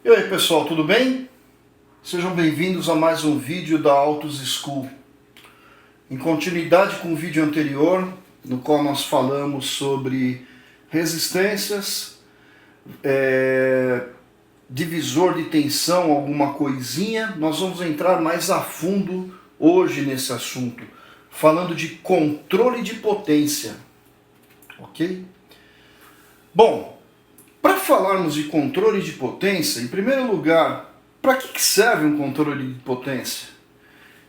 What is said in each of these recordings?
E aí pessoal, tudo bem? Sejam bem-vindos a mais um vídeo da Autos School. Em continuidade com o vídeo anterior, no qual nós falamos sobre resistências, divisor de tensão, alguma coisinha, nós vamos entrar mais a fundo hoje nesse assunto, falando de controle de potência, ok? Bom, para falarmos de controle de potência, em primeiro lugar, para que serve um controle de potência?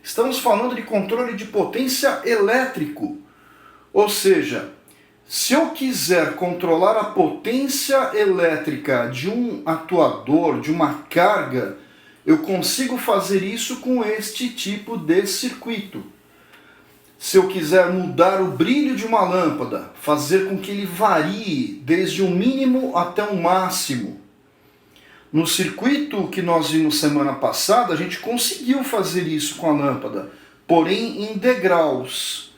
Estamos falando de controle de potência elétrico, ou seja, se eu quiser controlar a potência elétrica de um atuador, de uma carga, eu consigo fazer isso com este tipo de circuito. Se eu quiser mudar o brilho de uma lâmpada, fazer com que ele varie desde o mínimo até o máximo. No circuito que nós vimos semana passada, a gente conseguiu fazer isso com a lâmpada, porém em degraus.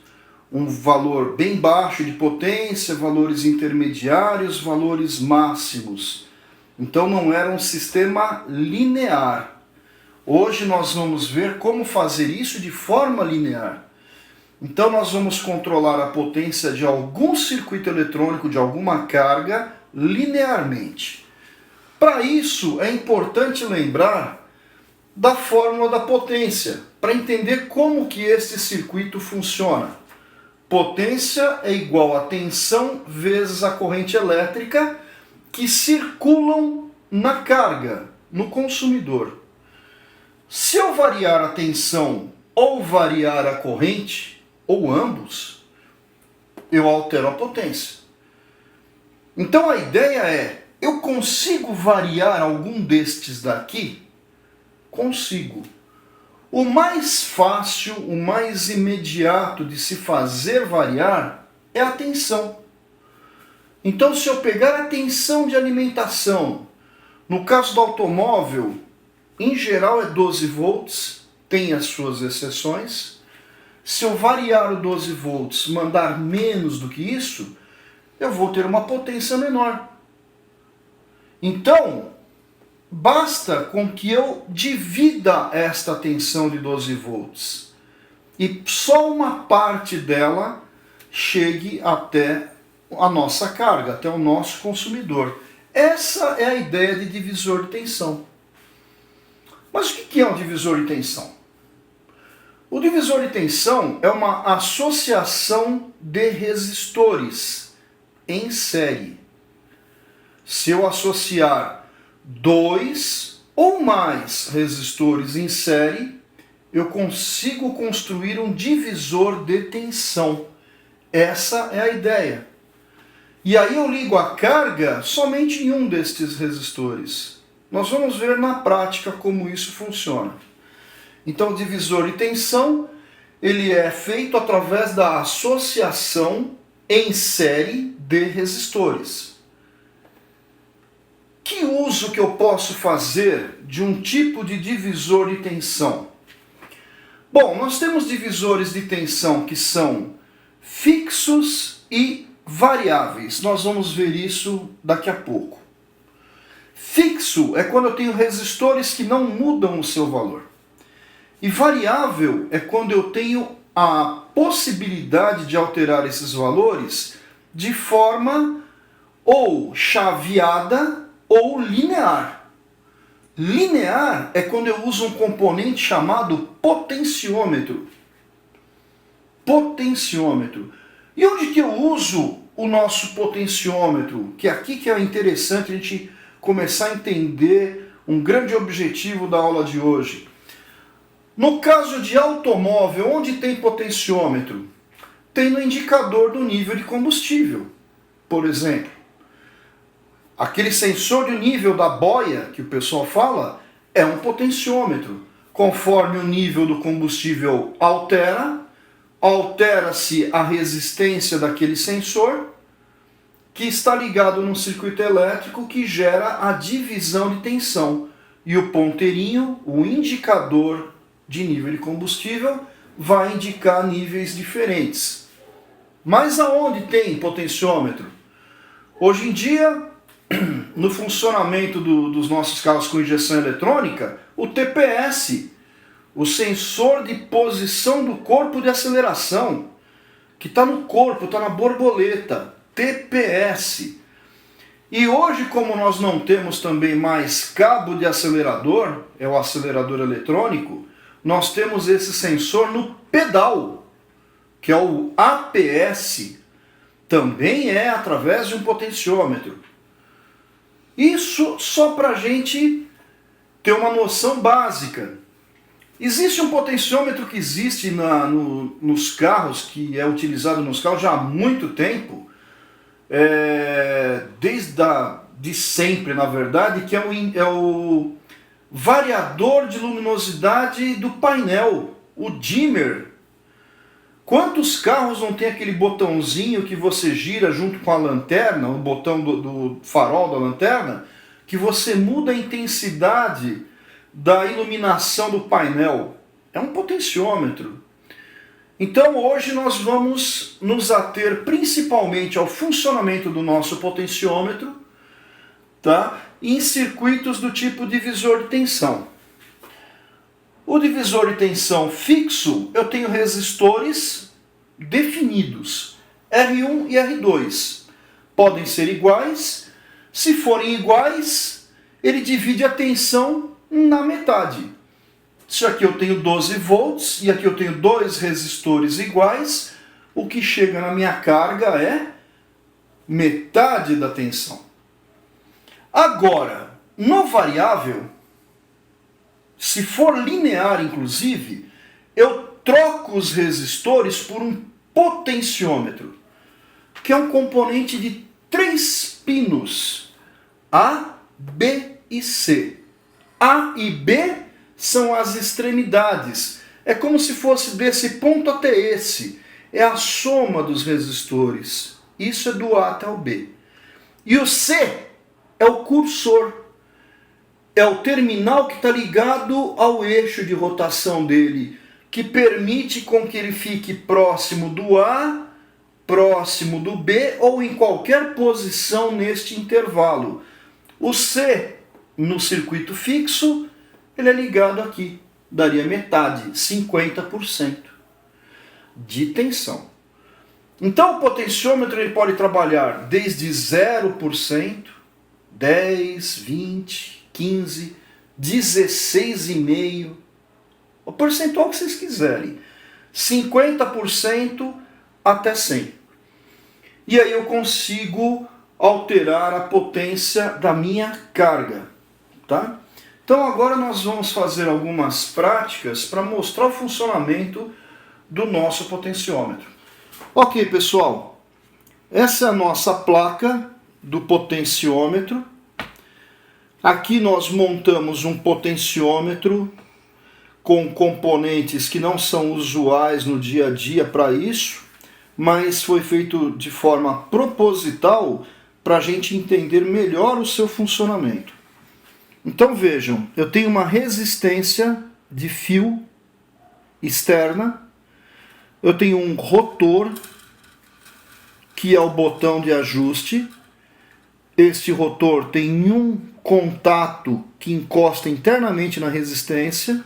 Um valor bem baixo de potência, valores intermediários, valores máximos. Então não era um sistema linear. Hoje nós vamos ver como fazer isso de forma linear. Então nós vamos controlar a potência de algum circuito eletrônico, de alguma carga, linearmente. Para isso é importante lembrar da fórmula da potência, para entender como que este circuito funciona. Potência é igual a tensão vezes a corrente elétrica que circulam na carga, no consumidor. Se eu variar a tensão ou variar a corrente, ou ambos, eu altero a potência. Então a ideia é, eu consigo variar algum destes daqui? Consigo. O mais fácil, o mais imediato de se fazer variar é a tensão. Então se eu pegar a tensão de alimentação, no caso do automóvel, em geral é 12 volts, tem as suas exceções. Se eu variar o 12 volts, mandar menos do que isso, eu vou ter uma potência menor. Então, basta com que eu divida esta tensão de 12 volts e só uma parte dela chegue até a nossa carga, até o nosso consumidor. Essa é a ideia de divisor de tensão. Mas o que é um divisor de tensão? O divisor de tensão é uma associação de resistores em série. Se eu associar dois ou mais resistores em série, eu consigo construir um divisor de tensão. Essa é a ideia. E aí eu ligo a carga somente em um destes resistores. Nós vamos ver na prática como isso funciona. Então o divisor de tensão, ele é feito através da associação em série de resistores. Que uso que eu posso fazer de um tipo de divisor de tensão? Bom, nós temos divisores de tensão que são fixos e variáveis. Nós vamos ver isso daqui a pouco. Fixo é quando eu tenho resistores que não mudam o seu valor. E variável é quando eu tenho a possibilidade de alterar esses valores de forma ou chaveada ou linear. Linear é quando eu uso um componente chamado potenciômetro. Potenciômetro. E onde que eu uso o nosso potenciômetro? Que é aqui que é interessante a gente começar a entender um grande objetivo da aula de hoje. No caso de automóvel, onde tem potenciômetro? Tem no indicador do nível de combustível, por exemplo. Aquele sensor de nível da boia, que o pessoal fala, é um potenciômetro. Conforme o nível do combustível altera-se a resistência daquele sensor, que está ligado num circuito elétrico que gera a divisão de tensão. E o ponteirinho, o indicador de nível de combustível, vai indicar níveis diferentes. Mas aonde tem potenciômetro? Hoje em dia, no funcionamento dos nossos carros com injeção eletrônica, o TPS, o sensor de posição do corpo de aceleração, que está no corpo, está na borboleta, TPS. E hoje, como nós não temos também mais cabo de acelerador, é o acelerador eletrônico, nós temos esse sensor no pedal, que é o APS, também é através de um potenciômetro. Isso só para a gente ter uma noção básica. Existe um potenciômetro que existe nos carros, que é utilizado nos carros já há muito tempo, de sempre, na verdade, que é o variador de luminosidade do painel, o dimmer. Quantos carros não tem aquele botãozinho que você gira junto com a lanterna, o botão do farol da lanterna, que você muda a intensidade da iluminação do painel? É um potenciômetro. Então hoje nós vamos nos ater principalmente ao funcionamento do nosso potenciômetro, tá? Em circuitos do tipo divisor de tensão. O divisor de tensão fixo, eu tenho resistores definidos, R1 e R2. Podem ser iguais. Se forem iguais, ele divide a tensão na metade. Se aqui eu tenho 12 volts e aqui eu tenho dois resistores iguais, o que chega na minha carga é metade da tensão. Agora, no variável, se for linear, inclusive, eu troco os resistores por um potenciômetro, que é um componente de 3 pinos, A, B e C. A e B são as extremidades. É como se fosse desse ponto até esse. É a soma dos resistores. Isso é do A até o B. E o C é o cursor. É o terminal que está ligado ao eixo de rotação dele, que permite com que ele fique próximo do A, próximo do B ou em qualquer posição neste intervalo. O C, no circuito fixo, ele é ligado aqui, daria metade, 50% de tensão. Então o potenciômetro ele pode trabalhar desde 0%, 10, 20, 15, 16,5%, o percentual que vocês quiserem, 50% até 100%. E aí eu consigo alterar a potência da minha carga, tá? Então agora nós vamos fazer algumas práticas para mostrar o funcionamento do nosso potenciômetro. Ok, pessoal, essa é a nossa placa do potenciômetro. Aqui nós montamos um potenciômetro com componentes que não são usuais no dia a dia para isso, mas foi feito de forma proposital para a gente entender melhor o seu funcionamento. Então vejam, eu tenho uma resistência de fio externa, eu tenho um rotor, que é o botão de ajuste. Este rotor tem um contato que encosta internamente na resistência.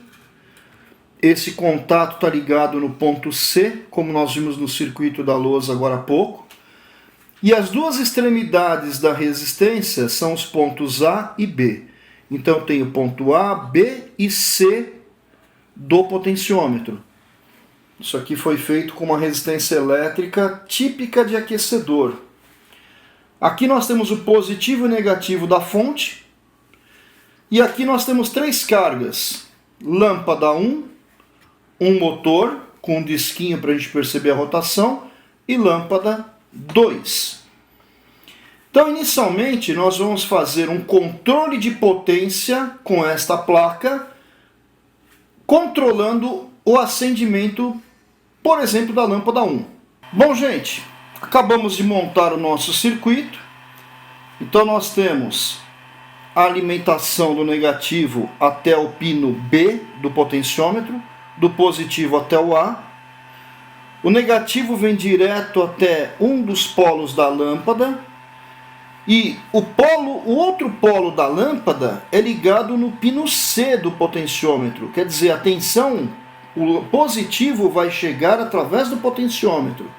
Esse contato está ligado no ponto C, como nós vimos no circuito da lousa agora há pouco. E as duas extremidades da resistência são os pontos A e B. Então eu tenho ponto A, B e C do potenciômetro. Isso aqui foi feito com uma resistência elétrica típica de aquecedor. Aqui nós temos o positivo e negativo da fonte. E aqui nós temos 3 cargas. Lâmpada 1, um motor com um disquinho para a gente perceber a rotação, e lâmpada 2. Então, inicialmente, nós vamos fazer um controle de potência com esta placa, controlando o acendimento, por exemplo, da lâmpada 1. Bom, gente, acabamos de montar o nosso circuito. Então, nós temos a alimentação do negativo até o pino B do potenciômetro, do positivo até o A. O negativo vem direto até um dos polos da lâmpada E o outro polo da lâmpada é ligado no pino C do potenciômetro. Quer dizer, a tensão, o positivo vai chegar através do potenciômetro.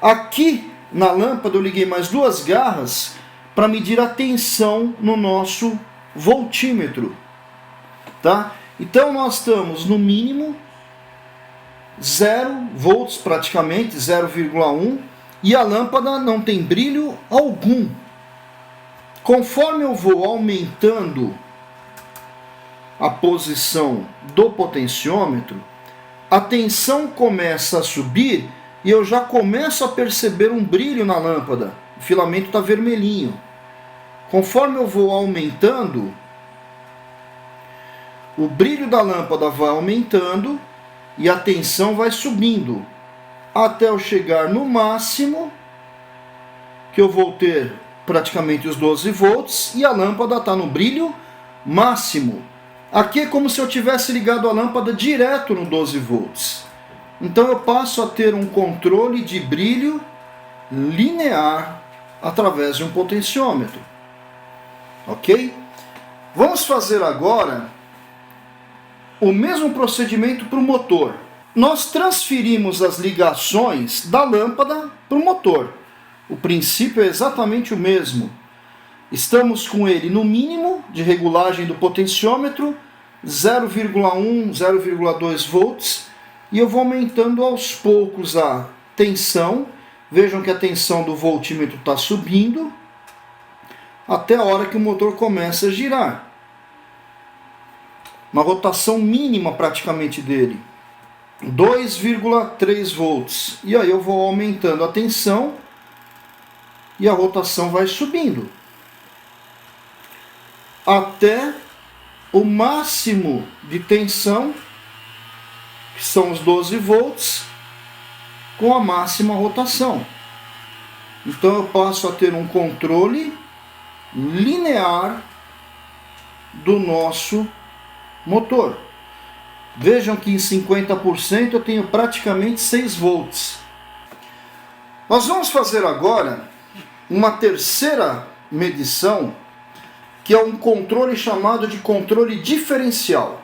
Aqui na lâmpada eu liguei mais duas garras para medir a tensão no nosso voltímetro. Tá? Então nós estamos no mínimo 0 volts praticamente, 0,1, e a lâmpada não tem brilho algum. Conforme eu vou aumentando a posição do potenciômetro, a tensão começa a subir e eu já começo a perceber um brilho na lâmpada. O filamento está vermelhinho. Conforme eu vou aumentando, o brilho da lâmpada vai aumentando e a tensão vai subindo, até eu chegar no máximo, que eu vou ter praticamente os 12 volts, e a lâmpada está no brilho máximo. Aqui é como se eu tivesse ligado a lâmpada direto no 12 volts. Então eu passo a ter um controle de brilho linear através de um potenciômetro. Ok? Vamos fazer agora o mesmo procedimento para o motor. Nós transferimos as ligações da lâmpada para o motor. O princípio é exatamente o mesmo. Estamos com ele no mínimo de regulagem do potenciômetro, 0,1, 0,2 volts, e eu vou aumentando aos poucos a tensão. Vejam que a tensão do voltímetro está subindo, até a hora que o motor começa a girar. Uma rotação mínima praticamente dele, 2,3 volts. E aí eu vou aumentando a tensão e a rotação vai subindo até o máximo de tensão, que são os 12 volts, com a máxima rotação. Então eu passo a ter um controle linear do nosso motor. Vejam que em 50% eu tenho praticamente 6 volts. Nós vamos fazer agora uma terceira medição, que é um controle chamado de controle diferencial.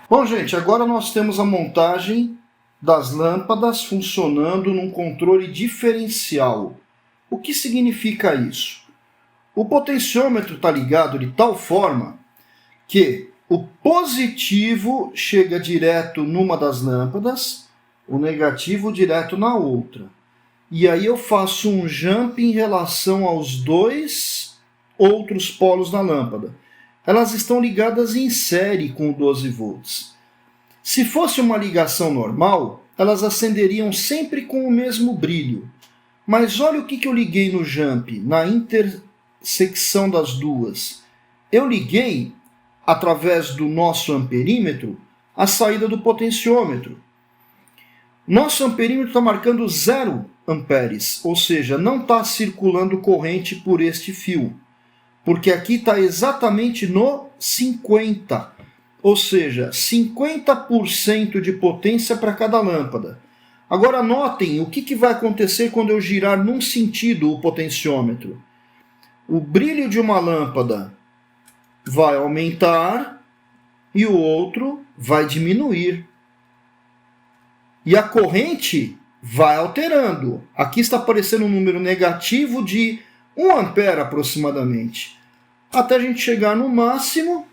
Bom, gente, agora nós temos a montagem das lâmpadas funcionando num controle diferencial. O que significa isso? O potenciômetro está ligado de tal forma que o positivo chega direto numa das lâmpadas, o negativo direto na outra. E aí eu faço um jump em relação aos dois outros polos da lâmpada. Elas estão ligadas em série com 12 volts. Se fosse uma ligação normal, elas acenderiam sempre com o mesmo brilho. Mas olha o que eu liguei no jump, na intersecção das duas. Eu liguei, através do nosso amperímetro, a saída do potenciômetro. Nosso amperímetro está marcando 0 amperes, ou seja, não está circulando corrente por este fio, porque aqui está exatamente no 50, ou seja, 50% de potência para cada lâmpada. Agora notem o que vai acontecer quando eu girar num sentido o potenciômetro. O brilho de uma lâmpada vai aumentar e o outro vai diminuir. E a corrente vai alterando. Aqui está aparecendo um número negativo de 1 ampere aproximadamente, até a gente chegar no máximo,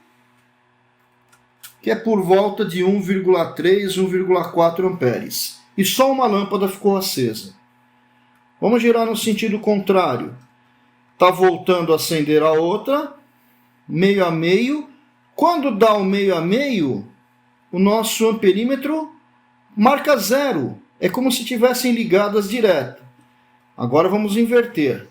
que é por volta de 1,3, 1,4 amperes. E só uma lâmpada ficou acesa. Vamos girar no sentido contrário. Está voltando a acender a outra, meio a meio. Quando dá o meio a meio, o nosso amperímetro marca 0. É como se tivessem ligadas direto. Agora vamos inverter.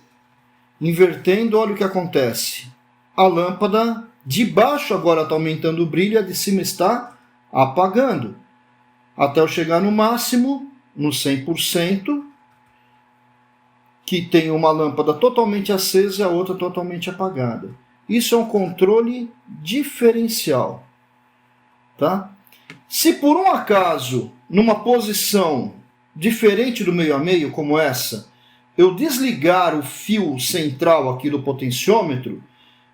Invertendo, olha o que acontece. A lâmpada de baixo agora está aumentando o brilho e a de cima está apagando. Até eu chegar no máximo, no 100%, que tem uma lâmpada totalmente acesa e a outra totalmente apagada. Isso é um controle diferencial. Tá? Se por um acaso, numa posição diferente do meio a meio, como essa, eu desligar o fio central aqui do potenciômetro,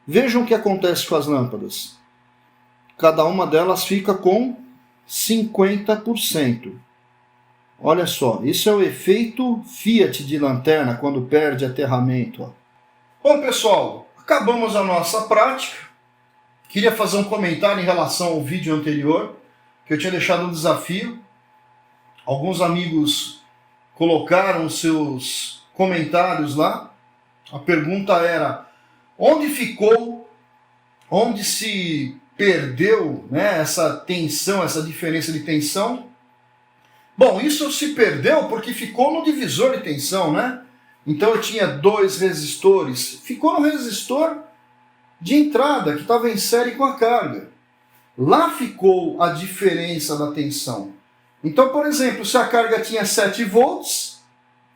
vejam o que acontece com as lâmpadas. Cada uma delas fica com 50%. Olha só, isso é o efeito Fiat de lanterna quando perde aterramento. Ó. Bom, pessoal, acabamos a nossa prática. Queria fazer um comentário em relação ao vídeo anterior, que eu tinha deixado um desafio. Alguns amigos colocaram seus comentários lá. A pergunta era: onde ficou, onde se perdeu, né, essa tensão, essa diferença de tensão? Bom, isso se perdeu porque ficou no divisor de tensão, né? Então eu tinha 2 resistores, ficou no resistor de entrada, que estava em série com a carga. Lá ficou a diferença da tensão. Então, por exemplo, se a carga tinha 7 volts,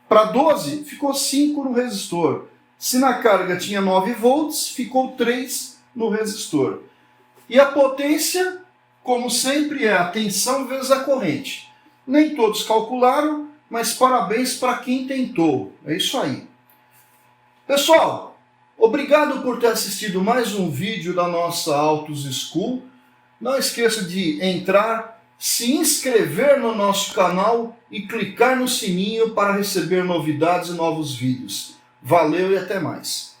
para 12 ficou 5 no resistor. Se na carga tinha 9 volts, ficou 3 no resistor. E a potência, como sempre, é a tensão vezes a corrente. Nem todos calcularam, mas parabéns para quem tentou. É isso aí. Pessoal, obrigado por ter assistido mais um vídeo da nossa Autos School. Não esqueça de entrar, se inscrever no nosso canal e clicar no sininho para receber novidades e novos vídeos. Valeu e até mais.